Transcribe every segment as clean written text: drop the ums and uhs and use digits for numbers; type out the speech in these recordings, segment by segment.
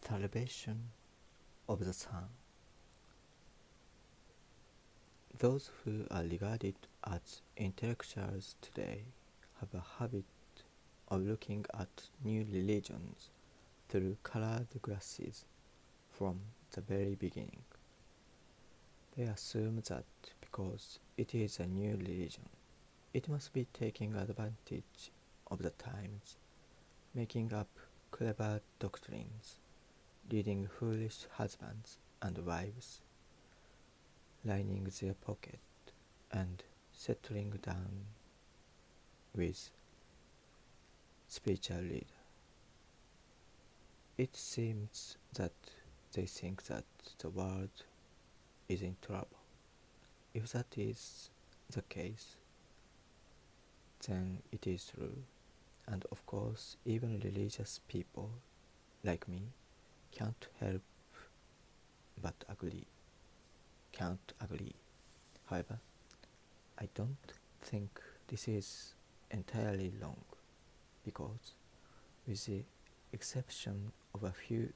Salvation of the sun. Those who are regarded as intellectuals today have a habit of looking at new religions through colored glasses from the very beginning. They assume that because it is a new religion, it must be taking advantage of the times, making up clever doctrines, leading foolish husbands and wives, lining their pocket, and settling down with spiritual leader. It seems that they think that the world is in trouble. If that is the case, then it is true. And of course, even religious people like me can't help but agree. Can't agree. However, I don't think this is entirely wrong, because with the exception of a few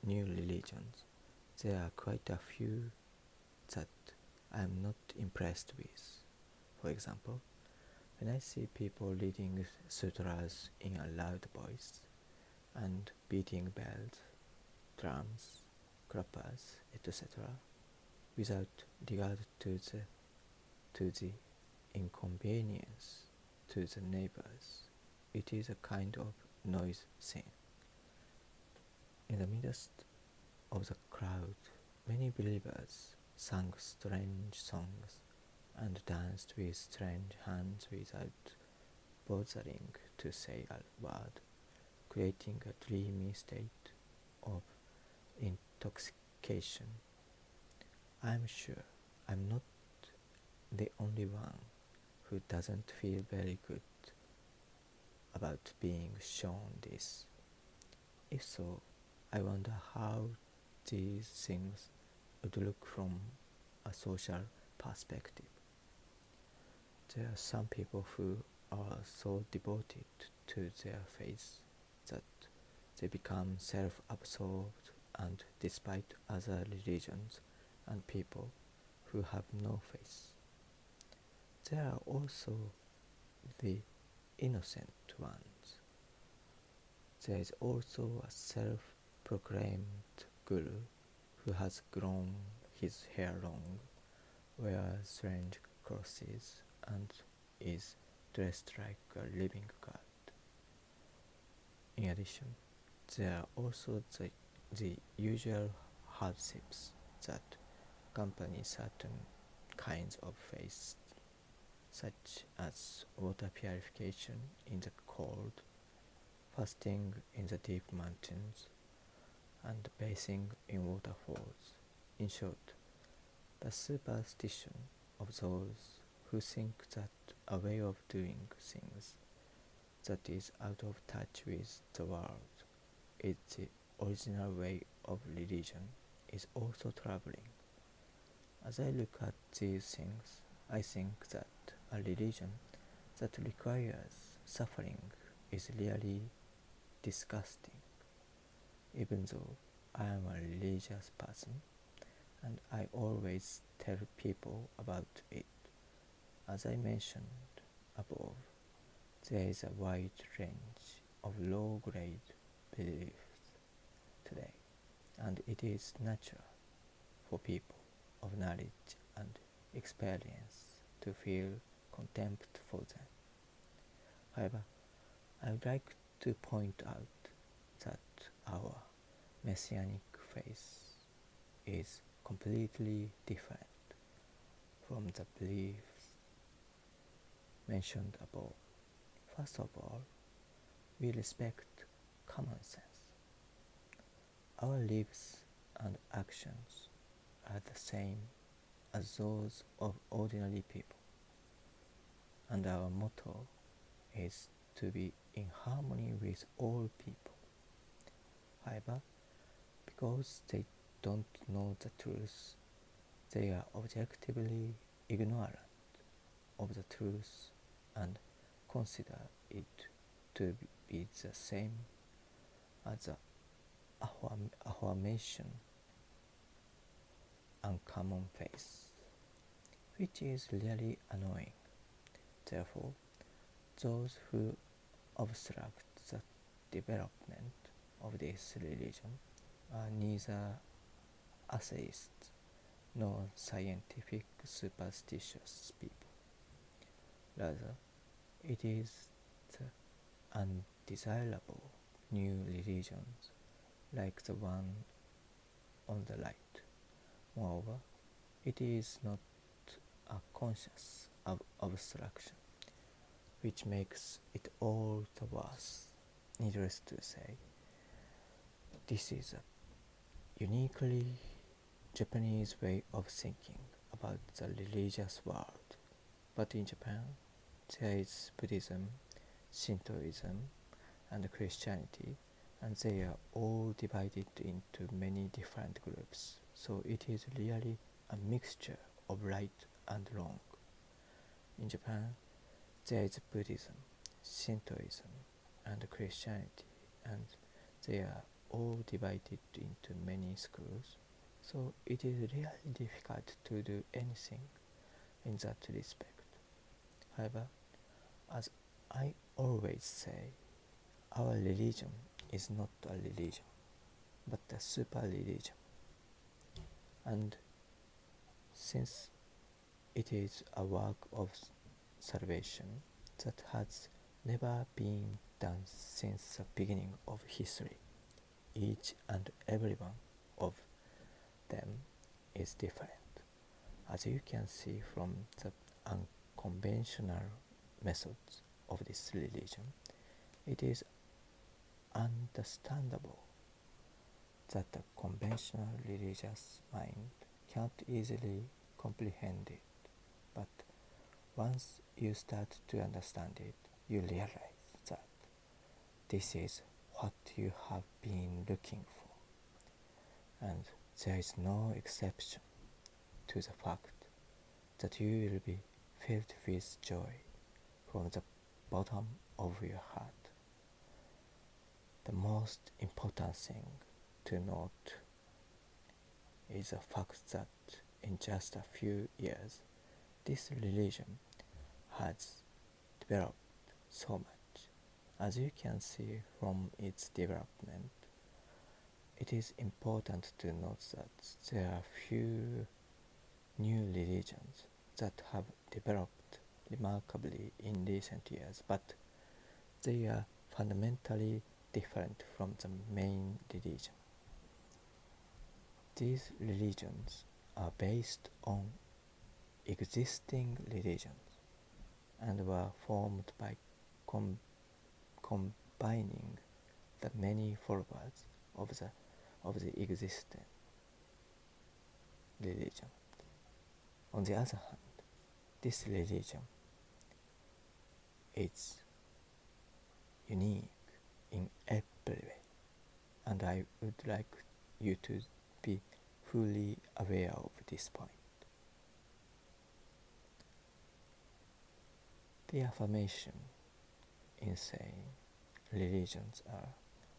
new religions, there are quite a few that I am not impressed with. For example, when I see people reading sutras in a loud voice and beating bells, drums, clappers, etc., without regard to the inconvenience to the neighbors, it is a kind of noise scene. In the midst of the crowd, many believers sang strange songs and danced with strange hands without bothering to say a word, creating a dreamy state of intoxication. I'm sure I'm not the only one who doesn't feel very good about being shown this. If so, I wonder how these things would look from a social perspective. There are some people who are so devoted to their faith that they become self-absorbed and despite other religions and people who have no faith. There are also the innocent ones. There is also a self-proclaimed guru who has grown his hair long, wears strange crosses, and is dressed like a living god. In addition, there are also the usual hardships that accompany certain kinds of faith, such as water purification in the cold, fasting in the deep mountains, and bathing in waterfalls. In short, the superstition of those who think that a way of doing things that is out of touch with the world is the original way of religion is also troubling. As I look at these things, I think that a religion that requires suffering is really disgusting. Even though I am a religious person and I always tell people about it, as I mentioned above, there is a wide range of low-grade beliefs today, and it is natural for people of knowledge and experience to feel contempt for them. However, I would like to point out that our messianic faith is completely different from the beliefs mentioned above. First of all, we respect common sense. Our lives and actions are the same as those of ordinary people, and our motto is to be in harmony with all people. However, because they don't know the truth, they are objectively ignorant of the truth and consider it to be the same as the affirmation uncommon face, which is really annoying. Therefore, those who obstruct the development of this religion are neither atheists nor scientific superstitious people. Rather, it is the undesirable new religions like the one on the right. Moreover, it is not a conscious obstruction, which makes it all the worse. Needless to say, this is a uniquely Japanese way of thinking about the religious world. But in Japan, there is Buddhism, Shintoism, and Christianity, and they are all divided into many different groups. So it is really a mixture of right and wrong. In Japan, there is Buddhism, Shintoism, and Christianity, and they are all divided into many schools. So it is really difficult to do anything in that respect. However, as I always say, our religion is not a religion, but a super religion. And since it is a work of salvation that has never been done since the beginning of history, each and every one of them is different. As you can see from the unconventional methods of this religion, it is understandable that the conventional religious mind can't easily comprehend it. But once you start to understand it, you realize that this is what you have been looking for. And there is no exception to the fact that you will be filled with joy from the bottom of your heart. The most important thing to note is the fact that in just a few years, this religion has developed so much. As you can see from its development, it is important to note that there are few new religions that have developed remarkably in recent years, but they are fundamentally different from the main religion. These religions are based on existing religions and were formed by combining the many followers of the existing religion. On the other hand, this religion is unique in every way, and I would like you to be fully aware of this point. The affirmation in saying religions are,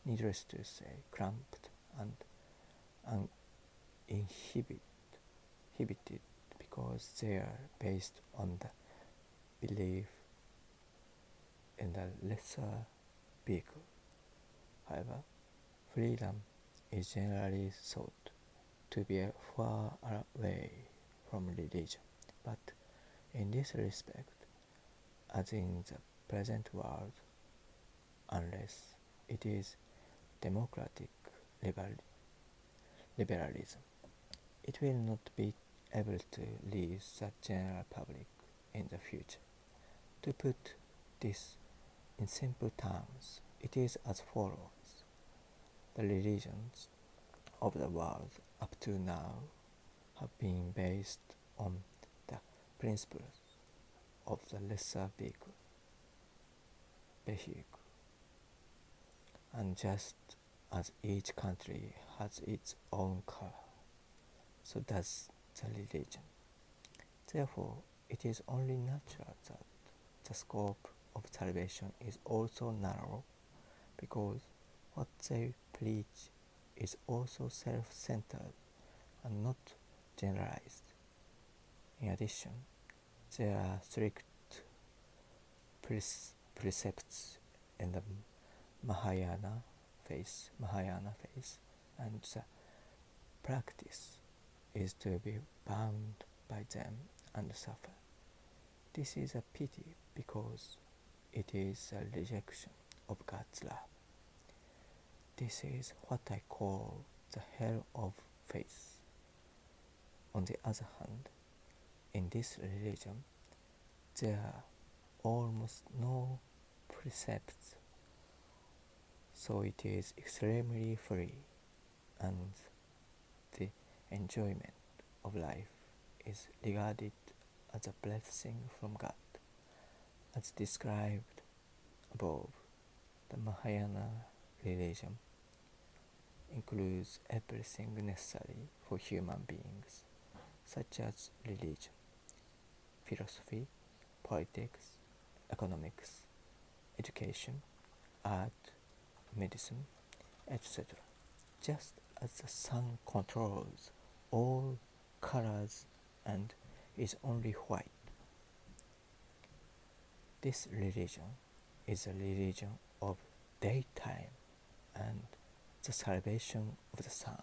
needless to say, cramped and uninhibited because they are based on the belief in the lesser vehicle. However, freedom is generally thought to be far away from religion, but in this respect, as in the present world, unless it is democratic liberalism, it will not be able to lead the general public in the future. To put this in simple terms, it is as follows. The religions of the world up to now have been based on the principles of the lesser vehicle, and just as each country has its own color, so does the religion. Therefore, it is only natural that the scope of salvation is also narrow, because what they preach is also self-centered and not generalized. In addition, there are strict precepts in the Mahayana faith, and the practice is to be bound by them and suffer. This is a pity because it is a rejection of God's love. This is what I call the hell of faith. On the other hand, in this religion, there are almost no precepts, so it is extremely free, and the enjoyment of life is regarded as a blessing from God. As described above, the Mahayana religion includes everything necessary for human beings, such as religion, philosophy, politics, economics, education, art, medicine, etc. Just as the sun controls all colors and is only white. This religion is a religion of daytime and the salvation of the sun.